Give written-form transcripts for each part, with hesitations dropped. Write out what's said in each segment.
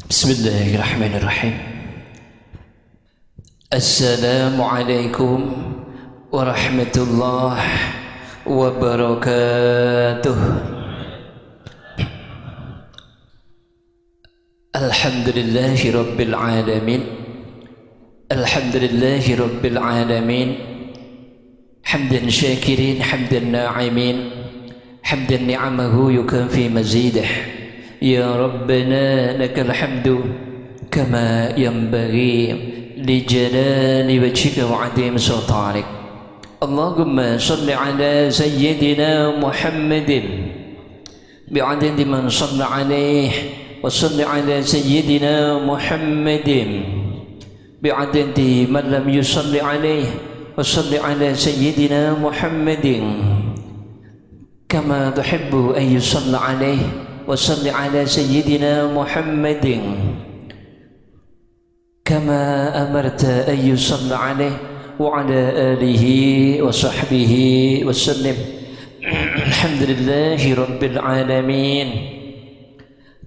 Bismillahirrahmanirrahim. Assalamualaikum warahmatullahi wabarakatuh. Alhamdulillahi rabbil alamin. Alhamdulillahi rabbil alamin. Hamdan syakirin, hamdan na'imin, hamdan ni'amahu yukafi mazidah. Ya Rabbana lakal hamdu kama yanbaghi li jalali wajhika wa 'azimi sultanik. Allahumma salli ala sayyidina Muhammadin bi'adadi man shalla alaihi wa salli ala sayyidina Muhammadin bi'adadi man lam yusalli alaihi wa salli ala sayyidina Muhammadin kama tuhibbu an yusalla alaihi wa salli ala sayyidina Muhammadin kama amarta an yusalla alaihi wa ala alihi wa sahbihi wa sallim. Alhamdulillahi rabbil alamin.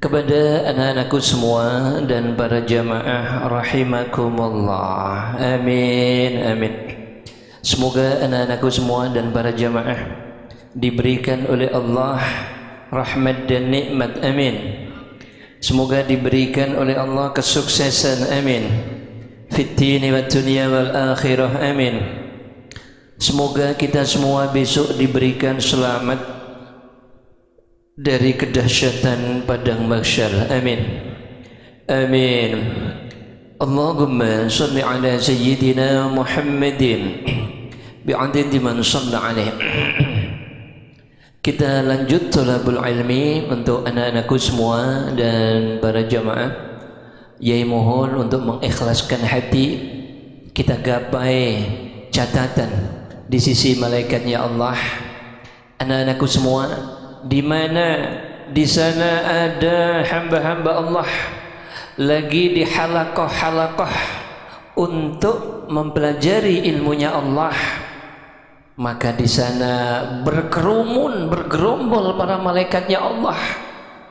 Kepada anak-anakku semua dan para jamaah rahimakumullah. Amin, amin. Semoga anak-anakku semua dan para jamaah diberikan oleh Allah rahmat dan nikmat, amin. Semoga diberikan oleh Allah kesuksesan, amin. Fid dini wad dunya wal akhirah, amin. Semoga kita semua besok diberikan selamat dari kedahsyatan padang mahsyar, amin. Amin. Allahumma salli ala sayyidina Muhammadin bi'adadi man shalla alaihi. Kita lanjut thalabul ilmi untuk anak-anakku semua dan para jamaah. Yai mohon untuk mengikhlaskan hati, kita gapai catatan di sisi malaikatnya Allah. Anak-anakku semua, di mana di sana ada hamba-hamba Allah lagi di halaqah-halaqah untuk mempelajari ilmunya Allah, maka di sana berkerumun, bergerombol para malaikatnya Allah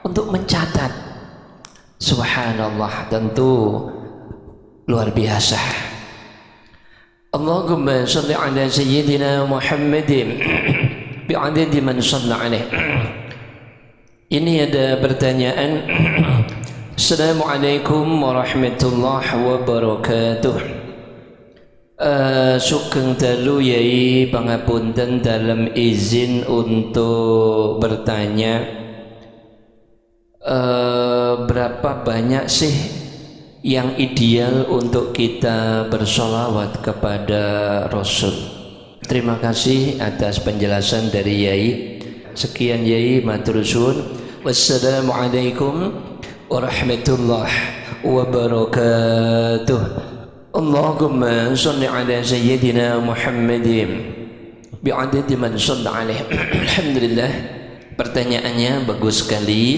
untuk mencatat. Subhanallah, tentu luar biasa. Allahumma salli ala sayyidina Muhammadin bi'adadi man shalla alaihi. Ini ada pertanyaan. Assalamualaikum warahmatullahi wabarakatuh. Sugeng dalu Yai, pangapunten dalam izin untuk bertanya, berapa banyak sih yang ideal untuk kita bersolawat kepada Rasul? Terima kasih atas penjelasan dari Yai. Sekian Yai, matur suwun. Wassalamualaikum warahmatullahi wabarakatuh. Allahumma salli ala sayyidina Muhammadin bi'adadi man shalla alaihi. Alhamdulillah, pertanyaannya bagus sekali.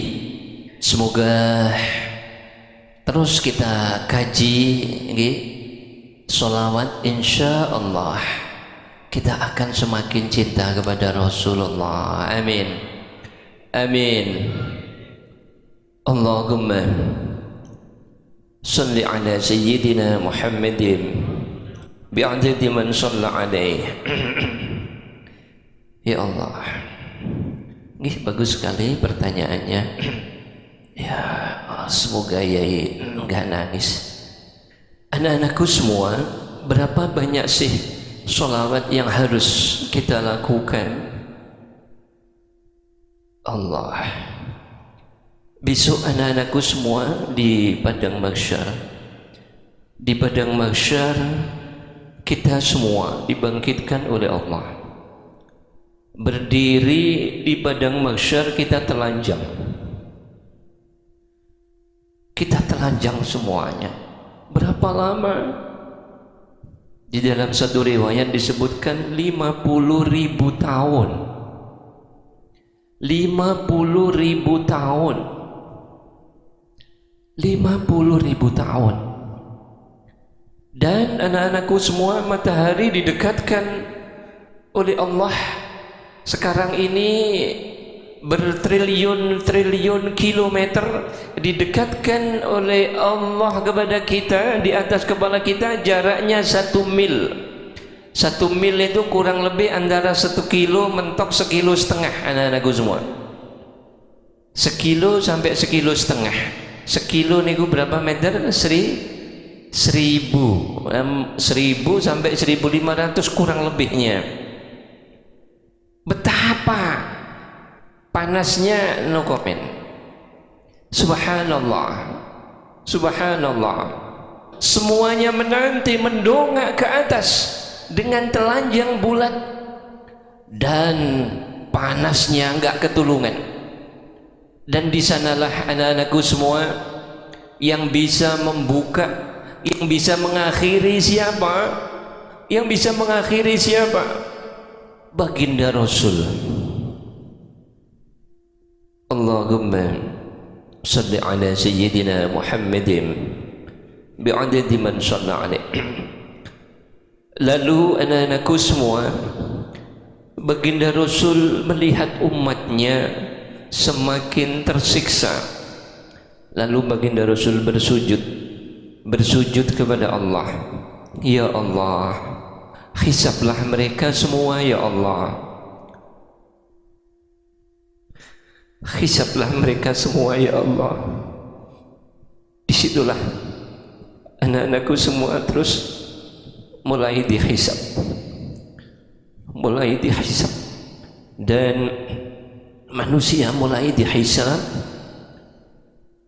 Semoga terus kita kaji sholawat, insya Allah kita akan semakin cinta kepada Rasulullah. Amin, amin. Allahumma salli ala sayyidina Muhammadin bi'adadi man shalla alaihi. Ya Allah, ini bagus sekali pertanyaannya. Ya, semoga Yai enggak nangis. Anak-anakku semua, berapa banyak sih sholawat yang harus kita lakukan? Allah, besok anak-anakku semua di padang mahsyar. Di padang mahsyar kita semua dibangkitkan oleh Allah. Berdiri di padang mahsyar kita telanjang. Kita telanjang semuanya. Berapa lama? Di dalam satu riwayat disebutkan 50.000 tahun. 50.000 tahun. 50.000 tahun. Dan anak-anakku semua, matahari didekatkan oleh Allah sekarang ini bertriliun-triliun kilometer didekatkan oleh Allah kepada kita, di atas kepala kita, jaraknya 1 mil. 1 mil itu kurang lebih antara 1 kilo mentok 1,5 kilo anak-anakku semua. 1 kilo sampai 1,5 kilo. 1 kilo niku berapa meter? 1000 sampai 1500 kurang lebihnya. Betapa panasnya, no comment. Subhanallah, subhanallah. Semuanya menanti, mendongak ke atas dengan telanjang bulat, dan panasnya enggak ketulungan. Dan di sanalah anak-anakku semua yang bisa membuka, yang bisa mengakhiri siapa? Yang bisa mengakhiri siapa? Baginda Rasul. Allahumma salli ala sayyidina Muhammadin bi'adadi man shalla alaih. Lalu anak-anakku semua, Baginda Rasul melihat umatnya semakin tersiksa. Lalu Baginda Rasul bersujud kepada Allah. Ya Allah, hisablah mereka semua ya Allah. Hisablah mereka semua ya Allah. Disitulah anak-anakku semua terus mulai dihisab, dan manusia mulai dihisab.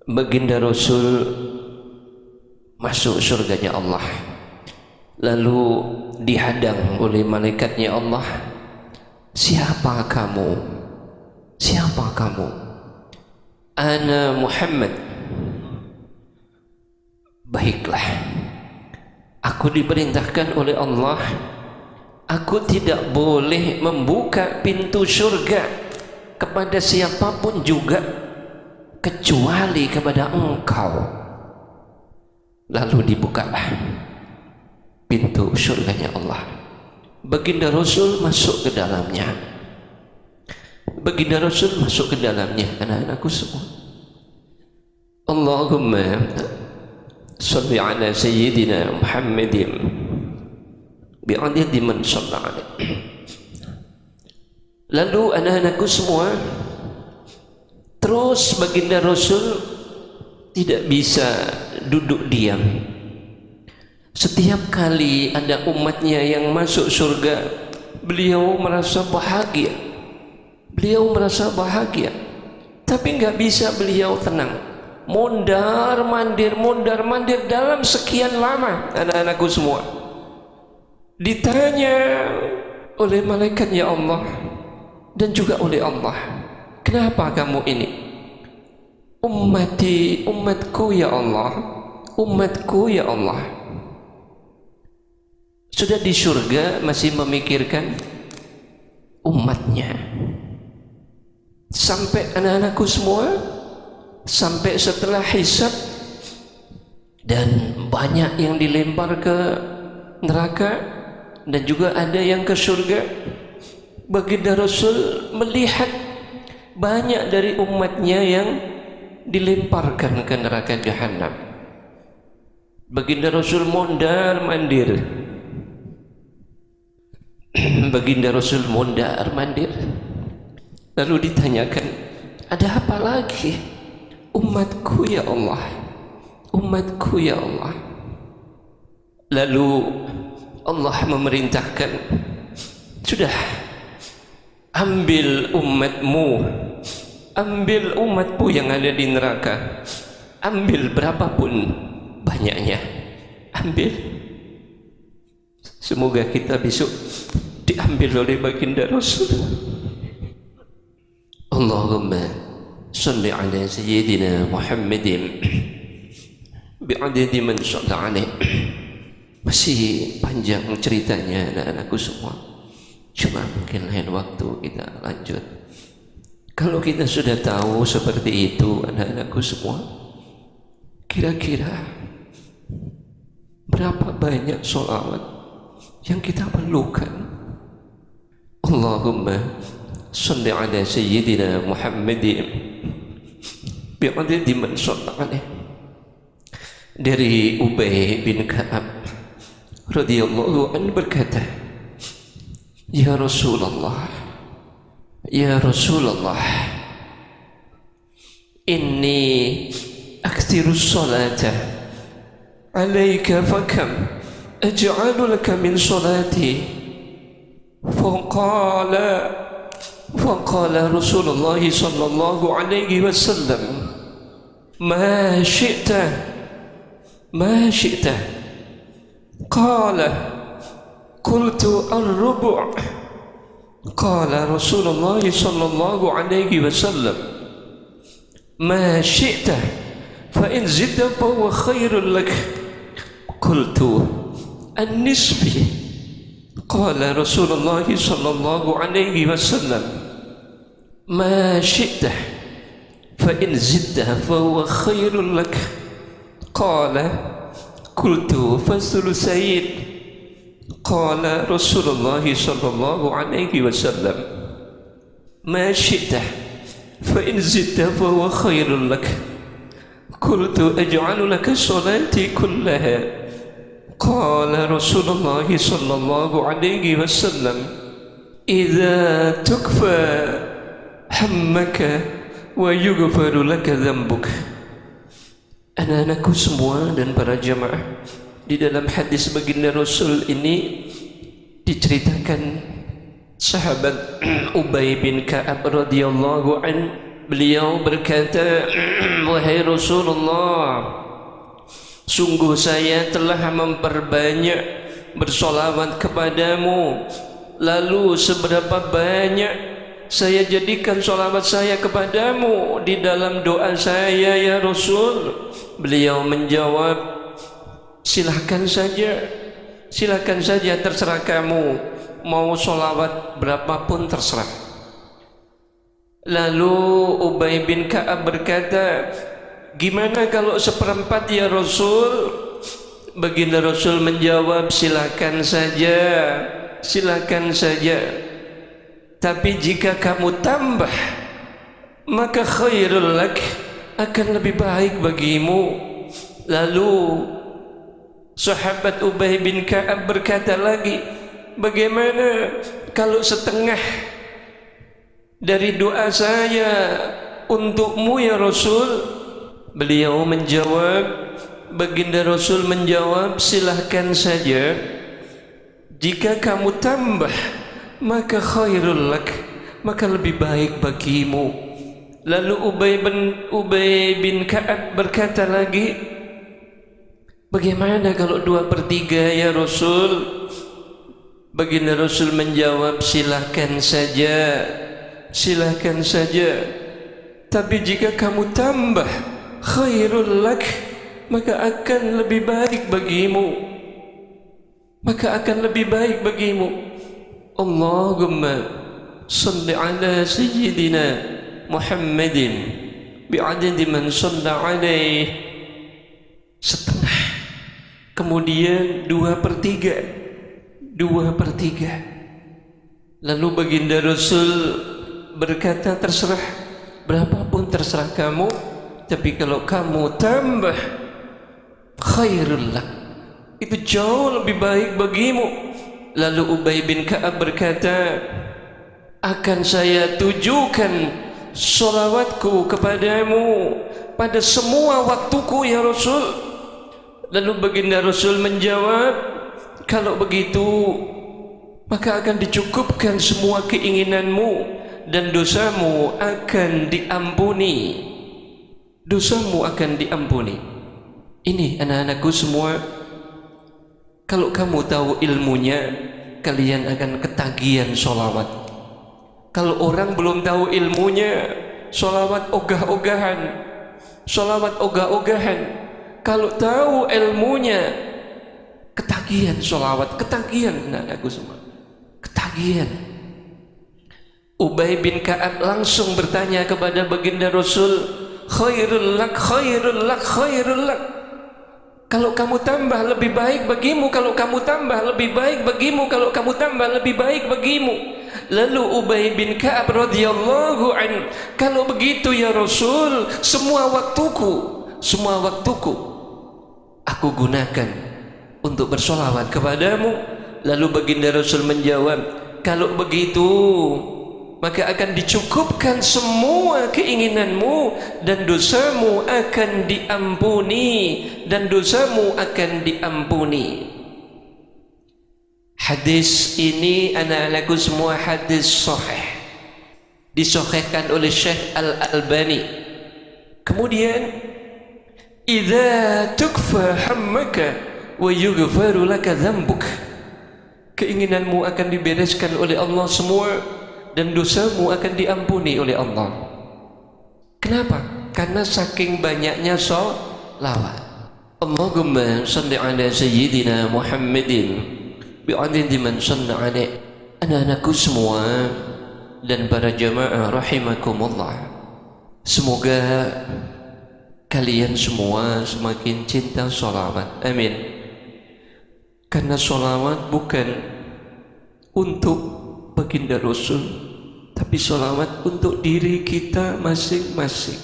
Baginda Rasul masuk surganya Allah, lalu dihadang oleh malaikatnya Allah. Siapa kamu? Siapa kamu? Ana Muhammad. Baiklah, aku diperintahkan oleh Allah, aku tidak boleh membuka pintu surga kepada siapapun juga kecuali kepada engkau. Lalu dibukalah pintu surganya Allah. Baginda Rasul masuk ke dalamnya. Baginda Rasul masuk ke dalamnya, anak-anakku semua. Allahumma salli ala sayyidina Muhammadin bi'adadi man shalla alaih. Lalu anak-anakku semua, terus Baginda Rasul tidak bisa duduk diam. Setiap kali ada umatnya yang masuk surga, beliau merasa bahagia. Beliau merasa bahagia, tapi nggak bisa beliau tenang. Mondar mandir dalam sekian lama, anak-anakku semua. Ditanya oleh malaikatnya Allah dan juga oleh Allah, kenapa kamu ini? Umatku ya Allah, umatku ya Allah. Sudah di surga masih memikirkan umatnya. Sampai anak-anakku semua, sampai setelah hisab dan banyak yang dilempar ke neraka dan juga ada yang ke surga, Baginda Rasul melihat banyak dari umatnya yang dilemparkan ke neraka Jahannam. Baginda Rasul mondar mandir. Baginda Rasul mondar mandir. Lalu ditanyakan, ada apa lagi? Umatku ya Allah, umatku ya Allah. Lalu Allah memerintahkan, sudah, ambil umatmu yang ada di neraka, ambil berapapun banyaknya, ambil. Semoga kita besok diambil oleh Baginda Rasul. Allahumma salli ala sayyidina Muhammadin bi'adadi man shalla alaih. Masih panjang ceritanya anak-anakku semua, cuma mungkin lain waktu kita lanjut. Kalau kita sudah tahu seperti itu anak-anakku semua, kira-kira berapa banyak sholawat yang kita perlukan? Allahumma صل على سيدنا محمد بعدد من صلى عليه. Dari Ubay bin Ka'ab radhiyallahu anhu berkata, Ya Rasulullah, Ya Rasulullah, inni akthiru salata alayka fakam aj'alu laka min salati. فقال رسول الله صلى الله عليه وسلم ما شئت قال قلت الربع. قال رسول الله صلى الله عليه وسلم ما شئت فإن زدت فهو خير لك. قلت النصف. قال رسول الله صلى الله عليه وسلم ما شئت فإن زدت فهو خير لك. قال قلت فالثلثين. قال رسول الله صلى الله عليه وسلم ما شئت فإن زدت فهو خير لك. قلت أجعل لك صلاتي كلها. قال رسول الله صلى الله عليه وسلم إذا تكفى همك ويغفر لك ذنبك. Anak-anakku semua dan para jamaah, di dalam hadis baginda Rasul ini diceritakan sahabat Ubay bin Ka'ab radhiyallahu an, beliau berkata, wahai Rasulullah, sungguh saya telah memperbanyak bersolawat kepadamu, lalu seberapa banyak saya jadikan solawat saya kepadamu di dalam doa saya ya Rasul? Beliau menjawab, silahkan saja, terserah kamu, mau solawat berapapun terserah. Lalu Ubay bin Ka'ab berkata, gimana kalau seperempat ya Rasul? Baginda Rasul menjawab, silakan saja. Tapi jika kamu tambah, maka khairul lak, akan lebih baik bagimu. Lalu sahabat Ubay bin Ka'ab berkata lagi, bagaimana kalau setengah dari doa saya untukmu ya Rasul? Beliau menjawab, baginda Rasul menjawab, silahkan saja. Jika kamu tambah, maka khairul lak, maka lebih baik bagimu. Lalu Ubay bin Ka'ab berkata lagi, bagaimana kalau 2/3 ya Rasul? Baginda Rasul menjawab, silahkan saja. Tapi jika kamu tambah, khairul lak, maka akan lebih baik bagimu. Allahumma salli ala sayyidina Muhammadin bi'adadi man shalla alaih. Setengah, kemudian 2/3. Lalu baginda Rasul berkata, terserah, berapapun terserah kamu, tapi kalau kamu tambah, khairul lak, itu jauh lebih baik bagimu. Lalu Ubay bin Ka'ab berkata, akan saya tujukan sholawatku kepadamu pada semua waktuku ya Rasul. Lalu baginda Rasul menjawab, kalau begitu maka akan dicukupkan semua keinginanmu dan dosamu akan diampuni. Ini anak-anakku semua, kalau kamu tahu ilmunya, kalian akan ketagihan sholawat. Kalau orang belum tahu ilmunya, sholawat ogah-ogahan. Kalau tahu ilmunya, ketagihan sholawat, anak-anakku semua, ketagihan. Ubay bin Ka'ab langsung bertanya kepada baginda Rasul, khairul lak. Kalau kamu tambah lebih baik bagimu, kalau kamu tambah lebih baik bagimu. Lalu Ubay bin Ka'ab radhiyallahu an, kalau begitu ya Rasul, semua waktuku aku gunakan untuk bersolawat kepadamu. Lalu baginda Rasul menjawab, kalau begitu maka akan dicukupkan semua keinginanmu dan dosamu akan diampuni. Hadis ini anak-anakku semua hadis sahih, disahihkan oleh Syekh Al-Albani. Kemudian idza tukfa hammaka wa yughfaru laka dzambuk, keinginanmu akan dibereskan oleh Allah semua dan dosamu akan diampuni oleh Allah. Kenapa? Karena saking banyaknya sholawat. Allahumma salli ala sayyidina Muhammadin bi'adadi man shalla alaih. Anak-anakku semua dan para jamaah rahimakumullah, semoga kalian semua semakin cinta sholawat. Amin. Karena sholawat bukan untuk baginda Rasul, tapi sholawat untuk diri kita masing-masing.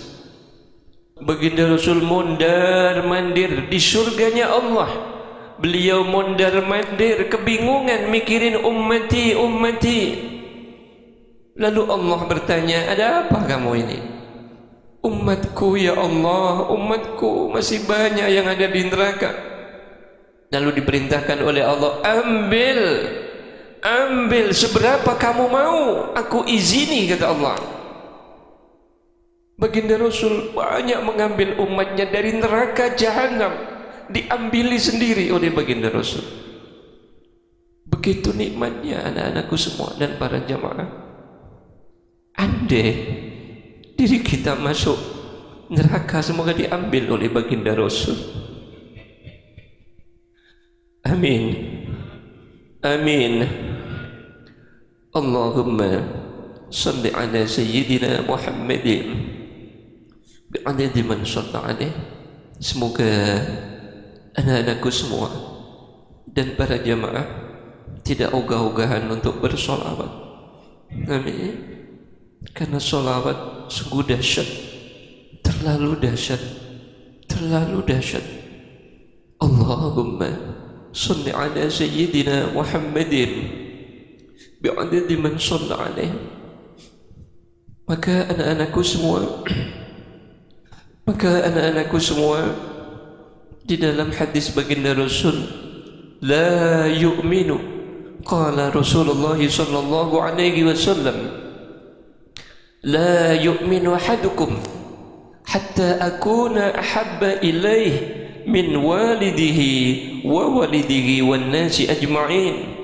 Baginda Rasul mondar-mandir di surganya Allah. Beliau mondar-mandir kebingungan mikirin ummati. Lalu Allah bertanya, ada apa kamu ini? Umatku ya Allah, umatku masih banyak yang ada di neraka. Lalu diperintahkan oleh Allah, ambil seberapa kamu mau, aku izini, kata Allah. Baginda Rasul banyak mengambil umatnya dari neraka jahanam, diambili sendiri oleh baginda Rasul. Begitu nikmatnya anak-anakku semua dan para jamaah. Andai diri kita masuk neraka, semoga diambil oleh baginda Rasul. Amin. Amin. Allahumma salli ala sayyidina Muhammadin bi'adadi man shalla alaih. Semoga anak-anakku semua dan para jamaah tidak ogah-ogahan untuk bersolawat. Amin. Karena solawat sungguh dahsyat, terlalu dahsyat. Allahumma salli ala sayyidina Muhammadin bi'adadi man shalla alaih. Maka anak-anakku semua, di dalam hadis baginda Rasul, la yu'minu, qala Rasulullah sallallahu alaihi wasallam, la yu'minu ahadukum hatta akuna ahabba ilaih min walidihi wa walidihi wan nasi ajma'in.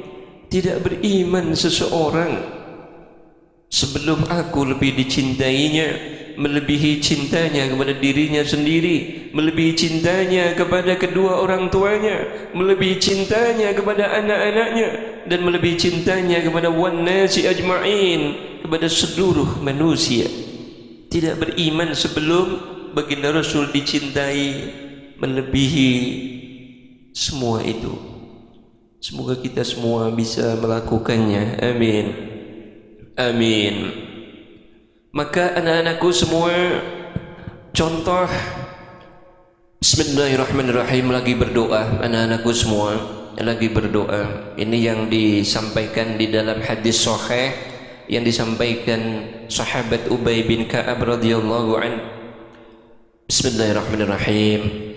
Tidak beriman seseorang sebelum aku lebih dicintainya, melebihi cintanya kepada dirinya sendiri, melebihi cintanya kepada kedua orang tuanya, melebihi cintanya kepada anak-anaknya, dan melebihi cintanya kepada wan nasi ajma'in, kepada seluruh manusia. Tidak beriman sebelum baginda Rasul dicintai melebihi semua itu. Semoga kita semua bisa melakukannya. Amin. Amin. Maka anak-anakku semua, contoh bismillahirrahmanirrahim, lagi berdoa. Anak-anakku semua lagi berdoa. Ini yang disampaikan di dalam hadis sahih yang disampaikan sahabat Ubay bin Ka'ab radhiyallahu an. Bismillahirrahmanirrahim.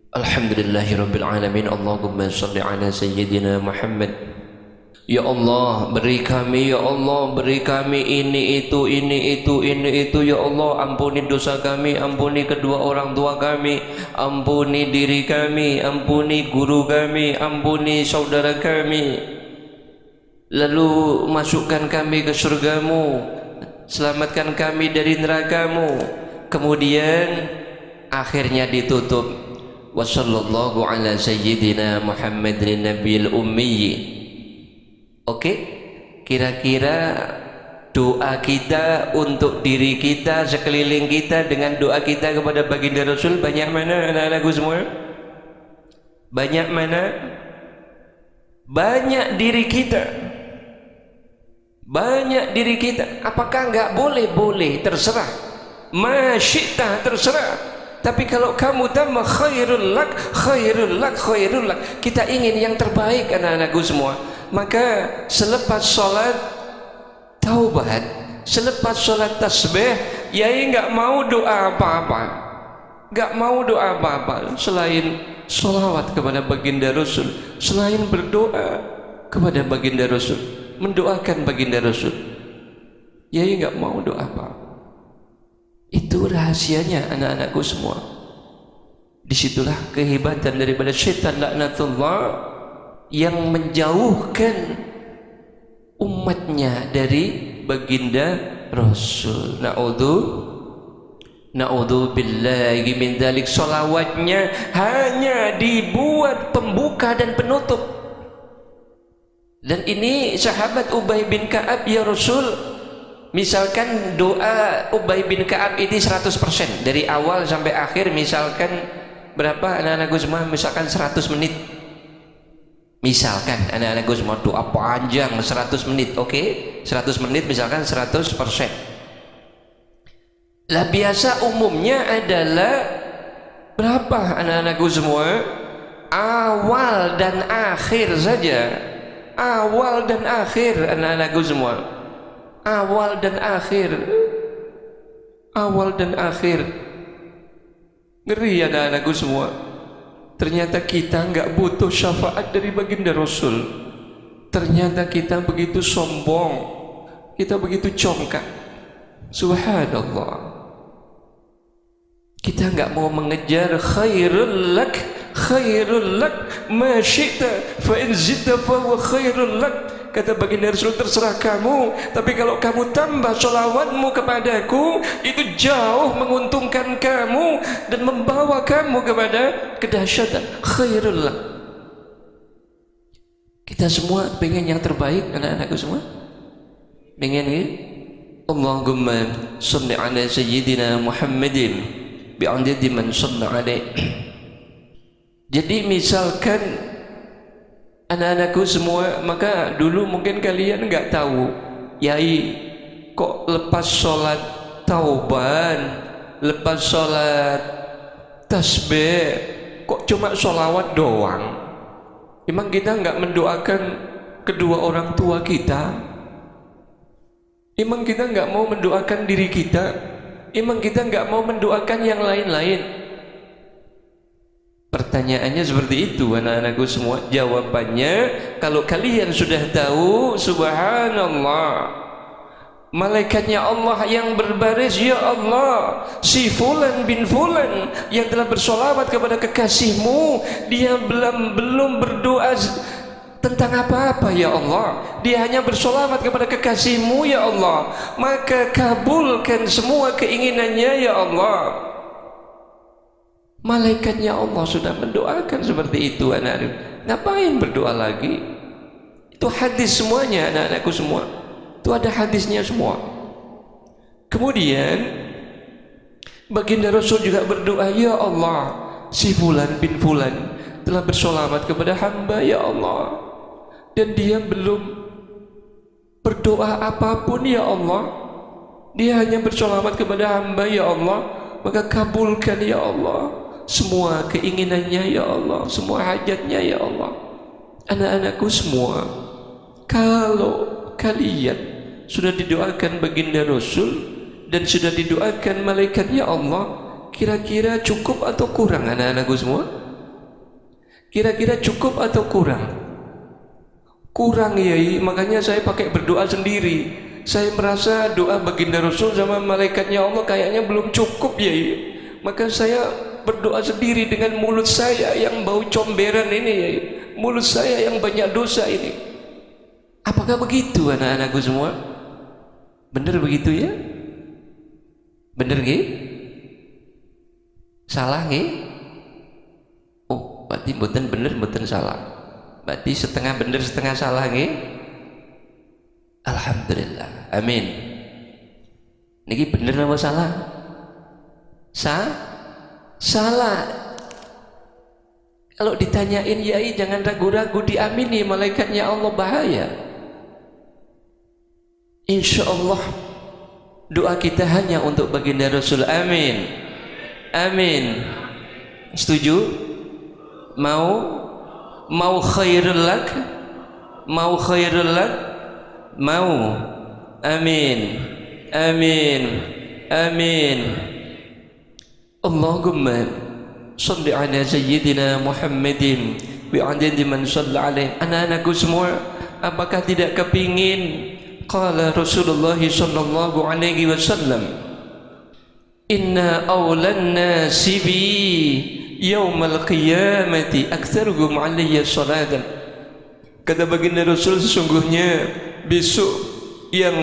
Alhamdulillahirabbil alamin. Allahumma shalli ala sayyidina Muhammad. Ya Allah, beri kami, ya Allah, beri kami ini itu. Ya Allah, ampuni dosa kami, ampuni kedua orang tua kami, ampuni diri kami, ampuni guru kami, ampuni saudara kami. Lalu masukkan kami ke surgamu, selamatkan kami dari nerakamu. Kemudian akhirnya ditutup, wa sallallahu ala sayyidina Muhammadin nabiyil ummi. Oke, kira-kira doa kita untuk diri kita, sekeliling kita, dengan doa kita kepada baginda Rasul banyak mana anak-anakku semua? Banyak mana? Banyak diri kita. banyak diri kita. Apakah enggak boleh? Boleh, terserah. Masyita, terserah. Tapi kalau kamu tambah khairul lak, khairul lak, khairul lak, kita ingin yang terbaik anak-anakku semua. Maka selepas sholat taubat, selepas sholat tasbih, yai enggak mau doa apa-apa, enggak mau doa apa-apa selain sholawat kepada baginda Rasul, selain berdoa kepada baginda Rasul, mendoakan baginda Rasul. Yai enggak mau doa apa. Itu rahasianya anak-anakku semua. Disitulah kehebatan daripada syaitan laknatullah yang menjauhkan umatnya dari baginda Rasul. Na'udzu billahi min dzalik. Sholawatnya hanya dibuat pembuka dan penutup. Dan ini sahabat Ubay bin Ka'ab, ya Rasul, misalkan doa Ubay bin Ka'ab ini 100% dari awal sampai akhir, misalkan berapa anak-anakku semua, misalkan 100 menit, misalkan anak-anakku semua doa panjang 100 menit, oke? 100 menit misalkan 100%. Lah biasa umumnya adalah berapa anak-anakku semua? Awal dan akhir saja. Awal dan akhir anak-anakku semua. Awal dan akhir. Awal dan akhir. Ngeri anak-anakku semua. Ternyata kita enggak butuh syafaat dari baginda Rasul. Ternyata kita begitu sombong, kita begitu congkak. Subhanallah. Kita enggak mau mengejar khairul lak, khairul lak ma syi'ta fa in zidta fa huwa khairul lak. Kata baginda Rasul, terserah kamu, tapi kalau kamu tambah sholawatmu kepadaku, itu jauh menguntungkan kamu dan membawa kamu kepada kedahsyatan. Khairul lak. Kita semua pengen yang terbaik anak-anakku semua. Pengen ya? Allahumma shalli ala sayyidina Muhammadin bi'adadi man shalla alaih. Jadi misalkan anak-anakku semua, maka dulu mungkin kalian enggak tahu, yai kok lepas sholat tauban, lepas sholat tasbih, kok cuma sholawat doang. Emang kita enggak mendoakan kedua orang tua kita? Emang kita enggak mau mendoakan diri kita? Emang kita enggak mau mendoakan yang lain-lain? Pertanyaannya seperti itu anak-anakku semua. Jawabannya, kalau kalian sudah tahu, subhanallah, malaikatnya Allah yang berbaris, ya Allah, si fulan bin fulan yang telah bersolawat kepada kekasihmu, dia belum berdoa tentang apa-apa ya Allah, dia hanya bersolawat kepada kekasihmu ya Allah, maka kabulkan semua keinginannya ya Allah. Malaikatnya Allah sudah mendoakan seperti itu anak-anak. Ngapain berdoa lagi? Itu hadis semuanya anak-anakku semua. Itu ada hadisnya semua. Kemudian baginda Rasul juga berdoa, ya Allah, si fulan bin fulan telah bersolawat kepada hamba ya Allah, dan dia belum berdoa apapun ya Allah, dia hanya bersolawat kepada hamba ya Allah, maka kabulkan ya Allah semua keinginannya ya Allah, semua hajatnya ya Allah. Anak-anakku semua, kalau kalian sudah didoakan baginda Rasul dan sudah didoakan malaikatnya Allah, kira-kira cukup atau kurang anak-anakku semua? Kira-kira cukup atau kurang? Kurang ya, makanya saya pakai berdoa sendiri. Saya merasa doa baginda Rasul sama malaikatnya Allah kayaknya belum cukup ya, maka saya berdoa sendiri dengan mulut saya yang bau comberan ini ya, mulut saya yang banyak dosa ini. Apakah begitu anak-anakku semua? Benar begitu ya? Benar nggih? Salah nggih? Oh, berarti mboten bener mboten salah. Berarti setengah bener setengah salah nggih? Alhamdulillah. Amin. Niki bener apa salah? Salah. Kalau ditanyain yai jangan ragu-ragu, diamini malaikatnya Allah bahaya. insyaallah doa kita hanya untuk baginda Rasul. Amin. Amin. Setuju? Mau khairul lak? Mau khairul lak? Mau. Amin. Amin. Amin. Allahumma salli ala sayyidina Muhammadin bi'adadi man shalla alaih. Anak-anakku semua, apakah tidak kepingin qala Rasulullah sallallahu alaihi wasallam, inna awlan nasi bi yaumal qiyamati aktsaruhum alayya salatan. Kata baginda Rasul, sesungguhnya besok yang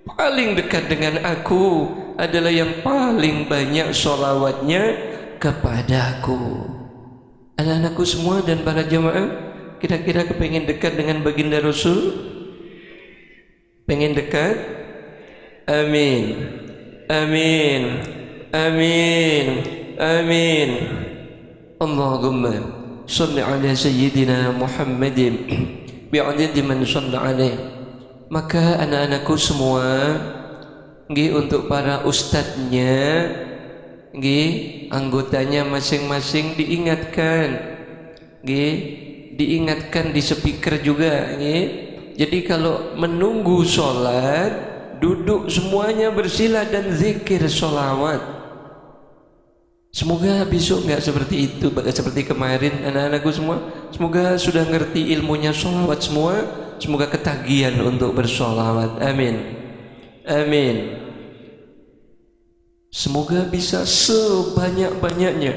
paling dekat dengan aku adalah yang paling banyak sholawatnya kepadaku. Anak-anakku semua dan para jamaah, kira-kira kepingin dekat dengan baginda Rasul? Pengen dekat? Amin. Amin. Amin. Amin. Allahumma salli ala sayyidina Muhammadin bi'adadi man shalla alaih. Maka anak-anakku semua, nggih, untuk para ustadznya, nggih, anggotanya masing-masing diingatkan, nggih, diingatkan di speaker juga, nggih. Jadi kalau menunggu sholat, duduk semuanya bersila dan zikir sholawat. Semoga besok nggak seperti itu, seperti kemarin anak-anakku semua. Semoga sudah ngerti ilmunya sholawat semua. Semoga ketagihan untuk bersholawat. Amin. Amin. Semoga bisa sebanyak-banyaknya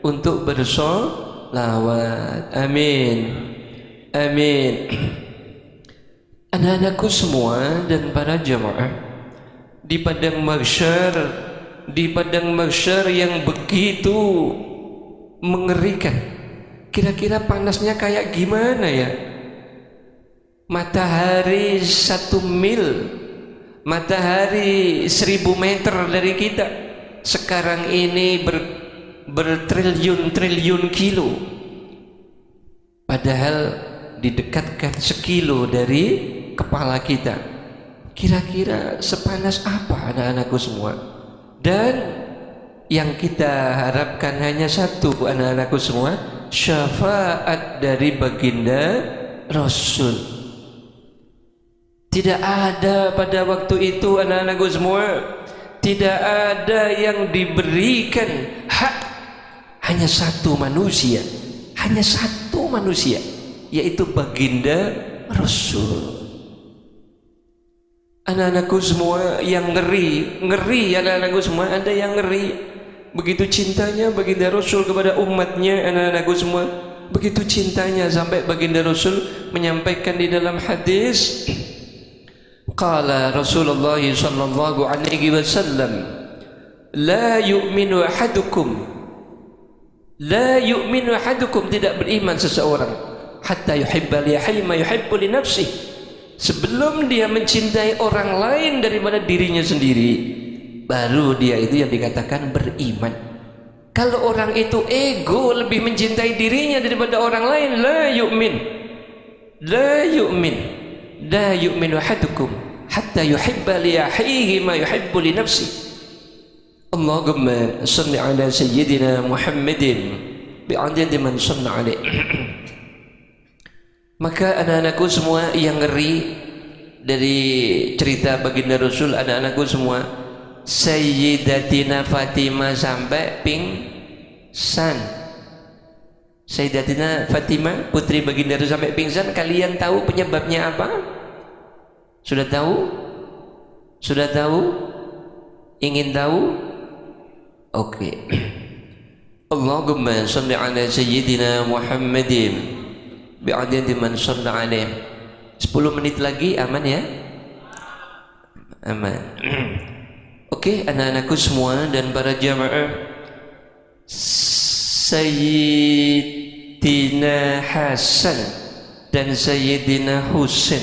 untuk bersolawat. Amin. Amin. Anak-anakku semua dan para jamaah, di padang mahsyar yang begitu mengerikan, kira-kira panasnya kayak gimana ya? Matahari 1 mil, matahari 1000 meter dari kita sekarang ini bertriliun-triliun kilo, padahal didekatkan sekilo dari kepala kita. Kira-kira sepanas apa anak-anakku semua? Dan yang kita harapkan hanya satu, anak-anakku semua, syafaat dari baginda Rasul. Tidak ada pada waktu itu, anak-anakku semua, tidak ada yang diberikan hak, hanya satu manusia, yaitu baginda Rasul. Anak-anakku semua yang ngeri anak-anakku semua, ada yang ngeri. Begitu cintanya baginda Rasul kepada umatnya, anak-anakku semua, begitu cintanya sampai baginda Rasul menyampaikan di dalam hadis, qala Rasulullah sallallahu alaihi wasallam, la yu'minu ahadukum, tidak beriman seseorang, hatta yuhibba li akhihi ma yuhibbu li nafsihi, sebelum dia mencintai orang lain daripada dirinya sendiri, baru dia itu yang dikatakan beriman. Kalau orang itu ego, lebih mencintai dirinya daripada orang lain, la yu'minu ahadukum hatta yuhibba li akhihi ma yuhibbu li nafsihi. Allahumma salli ala sayyidina Muhammadin bi'adadi man shalla alaih. Maka anak-anakku semua yang ngeri dari cerita baginda Rasul, anak-anakku semua, Sayyidatina Fatimah sampai pingsan. Sayyidatina Fatimah, putri baginda Rasul, sampai pingsan. Kalian tahu penyebabnya apa? Sudah tahu? Sudah tahu? Ingin tahu? Oke. Allahumma salli ala sayyidina Muhammadin bi'adadi man shalla alaih. 10 menit lagi, aman ya? Aman. Oke, anak-anakku semua dan para jamaah, Sayyidina Hasan dan Sayyidina Husain,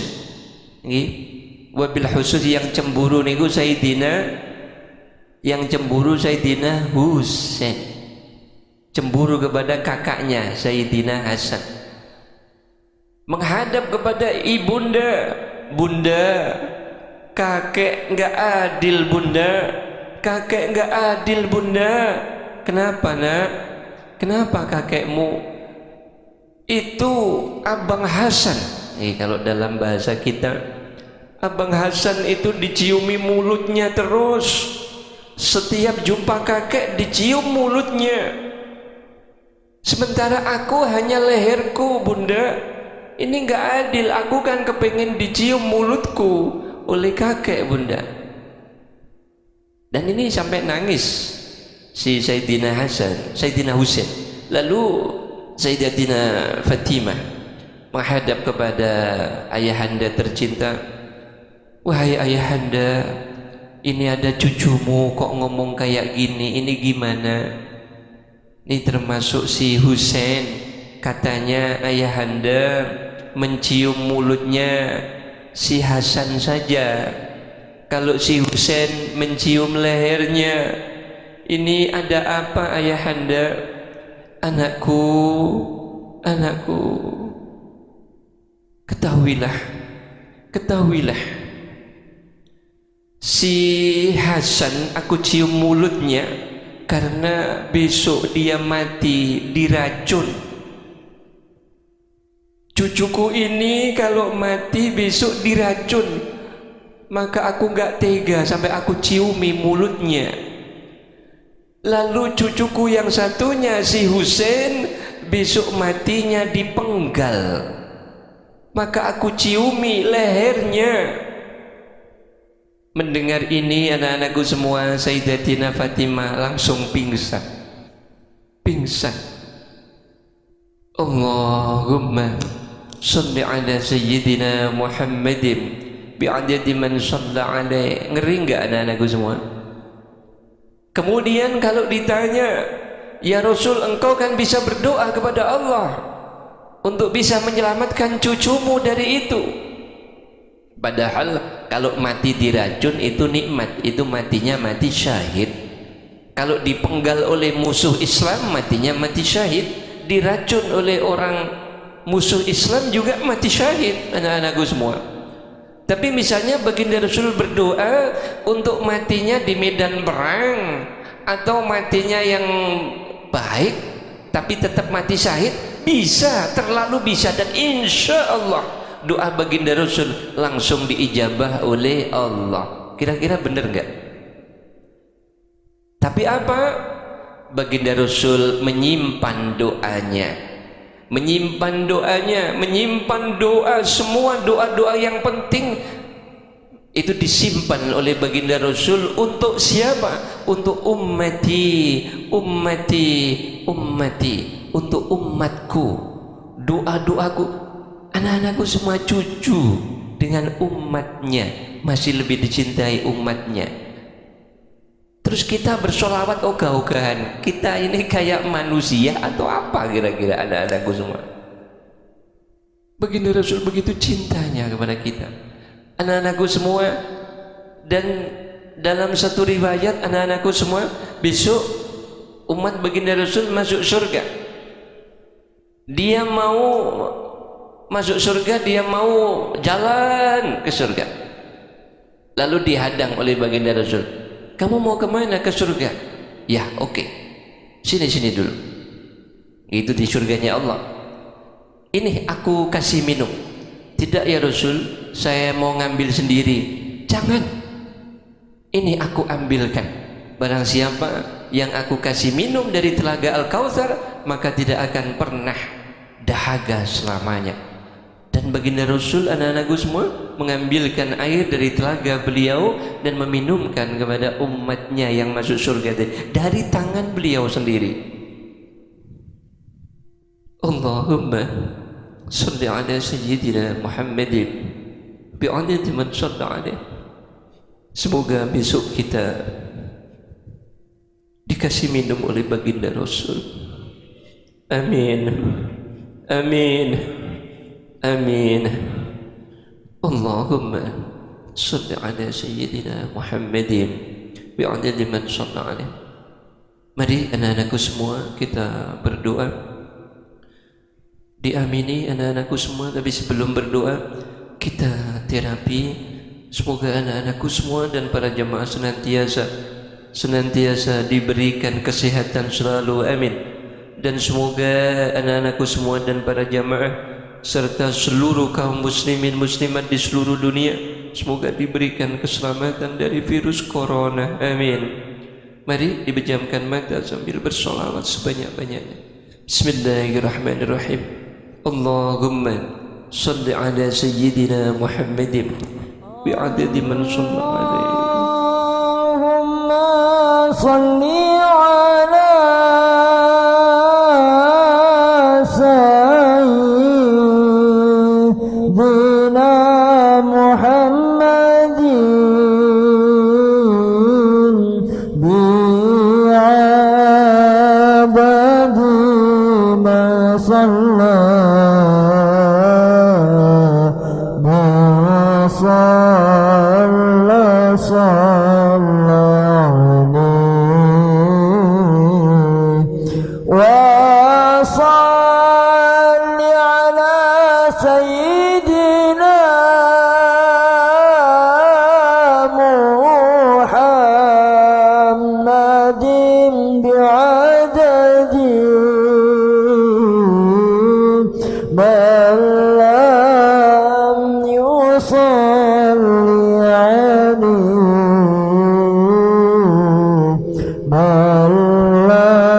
wabil khusus yang cemburu niku Sayyidina Husain, cemburu kepada kakaknya Sayyidina Hasan, menghadap kepada ibunda, bunda, Kakek nggak adil bunda, kakek nggak adil bunda. Kenapa nak? Kenapa kakekmu? Itu Abang Hasan. Kalau dalam bahasa kita, Abang Hasan itu diciumi mulutnya terus. Setiap jumpa kakek dicium mulutnya. Sementara aku hanya leherku bunda. Ini nggak adil. Aku kan kepengen dicium mulutku oleh kakek bunda. Dan ini sampai nangis si Sayyidina Hasan, Sayyidina Husain. Lalu Sayyidatina Fatimah menghadap kepada ayahanda tercinta. Wahai ayahanda, ini ada cucumu kok ngomong kayak gini, ini gimana? Ini termasuk si Husain. Katanya ayahanda mencium mulutnya si Hasan saja. Kalau si Husain mencium lehernya. Ini ada apa ayahanda? Anakku, anakku, ketahuilah, ketahuilah, si Hasan aku cium mulutnya karena besok dia mati diracun. Cucuku ini kalau mati besok diracun, maka aku gak tega sampai aku ciumi mulutnya. Lalu cucuku yang satunya si Husain besok matinya dipenggal, maka aku ciumi lehernya. Mendengar ini anak-anakku semua, Sayyidatina Fatimah langsung pingsan. Pingsan. Allahumma shalli ala Sayyidina Muhammadin bi'adadi man shalla alaih. Ngeri enggak anak-anakku semua? Kemudian kalau ditanya, ya Rasul, engkau kan bisa berdoa kepada Allah untuk bisa menyelamatkan cucumu dari itu. Padahal kalau mati diracun itu nikmat, itu matinya mati syahid. Kalau dipenggal oleh musuh Islam matinya mati syahid, diracun oleh orang musuh Islam juga mati syahid, anak-anakku semua. Tapi misalnya baginda Rasul berdoa untuk matinya di medan perang atau matinya yang baik tapi tetap mati syahid, bisa, terlalu bisa. Dan insya Allah doa baginda Rasul langsung diijabah oleh Allah. Kira-kira benar enggak? Tapi apa? Baginda Rasul menyimpan doanya, menyimpan doanya, menyimpan doa, semua doa-doa yang penting itu disimpan oleh baginda Rasul untuk siapa? Untuk ummati, ummati, ummati, untuk umatku. Doa-doaku, anak-anakku semua cucu dengan umatnya, masih lebih dicintai umatnya. Terus kita bersolawat ogah-ogahan, kita ini kayak manusia atau apa kira-kira anak-anakku semua? Baginda Rasul begitu cintanya kepada kita, anak-anakku semua. Dan dalam satu riwayat anak-anakku semua, besok umat baginda Rasul masuk surga. Dia mau masuk surga, dia mau jalan ke surga, lalu dihadang oleh baginda Rasul. Kamu mau kemana? Ke surga? Ya, oke. Sini dulu. Itu di surganya Allah. Ini aku kasih minum. Tidak ya Rasul, saya mau ngambil sendiri. Jangan. Ini aku ambilkan. Barang siapa yang aku kasih minum dari telaga Al-Kautsar, maka tidak akan pernah dahaga selamanya. Dan baginda Rasul, anak-anakku semua, mengambilkan air dari telaga beliau dan meminumkan kepada umatnya yang masuk surga dari tangan beliau sendiri. Allahumma shalli ala Sayyidina Muhammadin bi'adadi man shalla alaih. Semoga besok kita dikasih minum oleh baginda Rasul. Amin. Amin. Amin. Allahumma shalli ala Sayyidina Muhammadin bi'adadi man shalla alaih. Mari anak-anakku semua kita berdoa. Diamini anak-anakku semua. Tapi sebelum berdoa kita terapi Semoga anak-anakku semua dan para jemaah senantiasa diberikan kesehatan selalu, amin. Dan semoga anak-anakku semua dan para jemaah serta seluruh kaum muslimin muslimat di seluruh dunia semoga diberikan keselamatan dari virus corona, amin. Mari dipejamkan mata sambil bersolawat sebanyak-banyaknya. Bismillahirrahmanirrahim. Allahumma salli ala sayyidina Muhammadin bi'adadi man shalla alaihi. Allahumma salli ala sayyidina Muhammadin bi'adadi ma shalla Allah